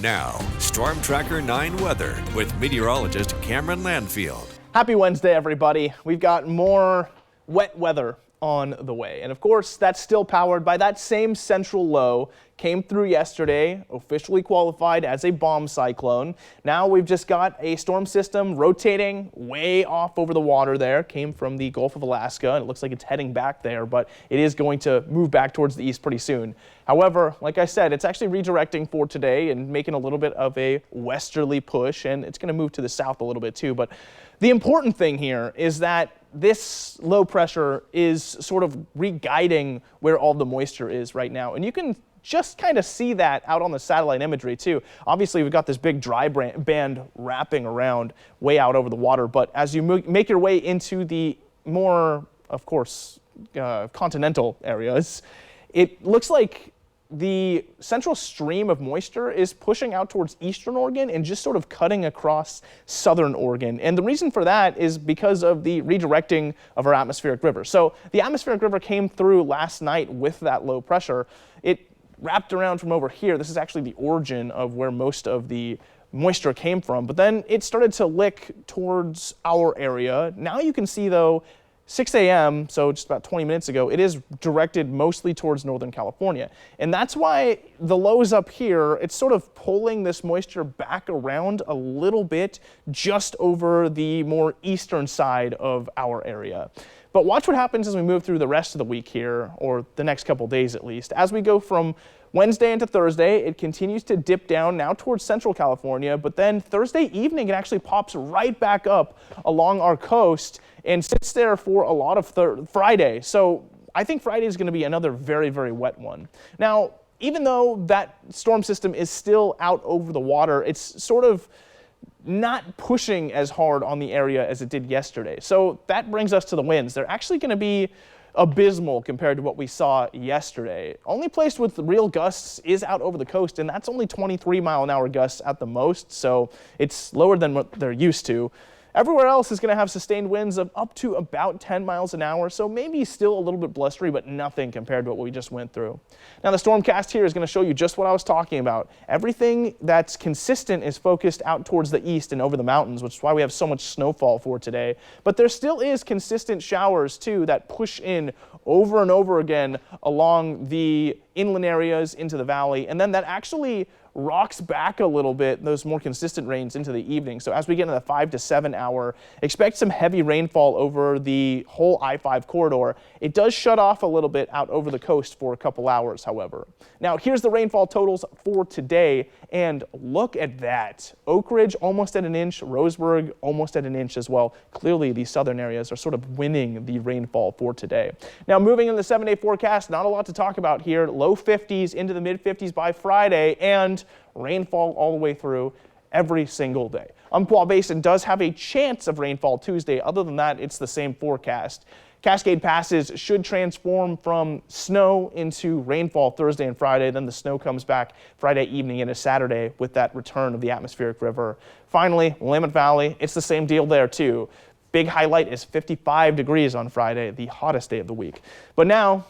Now, Storm Tracker 9 weather with meteorologist Cameron Landfield. Happy Wednesday, everybody. We've got more wet weather on the way. And of course, that's still powered by that same central low. Came through yesterday, officially qualified as a bomb cyclone. Now we've just got a storm system rotating way off over the water there. Came from the Gulf of Alaska, and it looks like it's heading back there, but it is going to move back towards the east pretty soon. However, like I said, it's actually redirecting for today and making a little bit of a westerly push, and it's going to move to the south a little bit too. But the important thing here is that this low pressure is sort of re-guiding where all the moisture is right now. And you can just kind of see that out on the satellite imagery too. Obviously, we've got this big dry band wrapping around way out over the water. But as you make your way into the more, of course, continental areas, it looks like the central stream of moisture is pushing out towards eastern Oregon and just sort of cutting across southern Oregon. And the reason for that is because of the redirecting of our atmospheric river. So the atmospheric river came through last night with that low pressure. It wrapped around from over here. This is actually the origin of where most of the moisture came from. But then it started to lick towards our area. Now you can see, though, 6 a.m., so just about 20 minutes ago, it is directed mostly towards Northern California. And that's why the lows up here, it's sort of pulling this moisture back around a little bit just over the more eastern side of our area. But watch what happens as we move through the rest of the week here, or the next couple days at least. As we go from Wednesday into Thursday, it continues to dip down now towards central California, but then Thursday evening, it actually pops right back up along our coast and sits there for a lot of Friday. So I think Friday is going to be another very, very wet one. Now, even though that storm system is still out over the water, it's sort of not pushing as hard on the area as it did yesterday. So that brings us to the winds. They're actually going to be abysmal compared to what we saw yesterday. Only place with real gusts is out over the coast, and that's only 23-mile-an-hour gusts at the most, so it's lower than what they're used to. Everywhere else is going to have sustained winds of up to about 10 miles an hour, so maybe still a little bit blustery, but nothing compared to what we just went through. Now, the stormcast here is going to show you just what I was talking about. Everything that's consistent is focused out towards the east and over the mountains, which is why we have so much snowfall for today. But there still is consistent showers, too, that push in over and over again along the inland areas into the valley, and then that actually rocks back a little bit, those more consistent rains into the evening. So as we get into the 5 to 7 hour, expect some heavy rainfall over the whole I-5 corridor. It does shut off a little bit out over the coast for a couple hours, however. Now, here's the rainfall totals for today, and look at that. Oak Ridge almost at an inch, Roseburg almost at an inch as well. Clearly, these southern areas are sort of winning the rainfall for today. Now, moving in the 7-day forecast, not a lot to talk about here. Low 50s into the mid 50s by Friday, and rainfall all the way through every single day. Umpqua Basin does have a chance of rainfall Tuesday. Other than that, it's the same forecast. Cascade Passes should transform from snow into rainfall Thursday and Friday. Then the snow comes back Friday evening into Saturday with that return of the atmospheric river. Finally, Willamette Valley, it's the same deal there too. Big highlight is 55 degrees on Friday, the hottest day of the week. But now,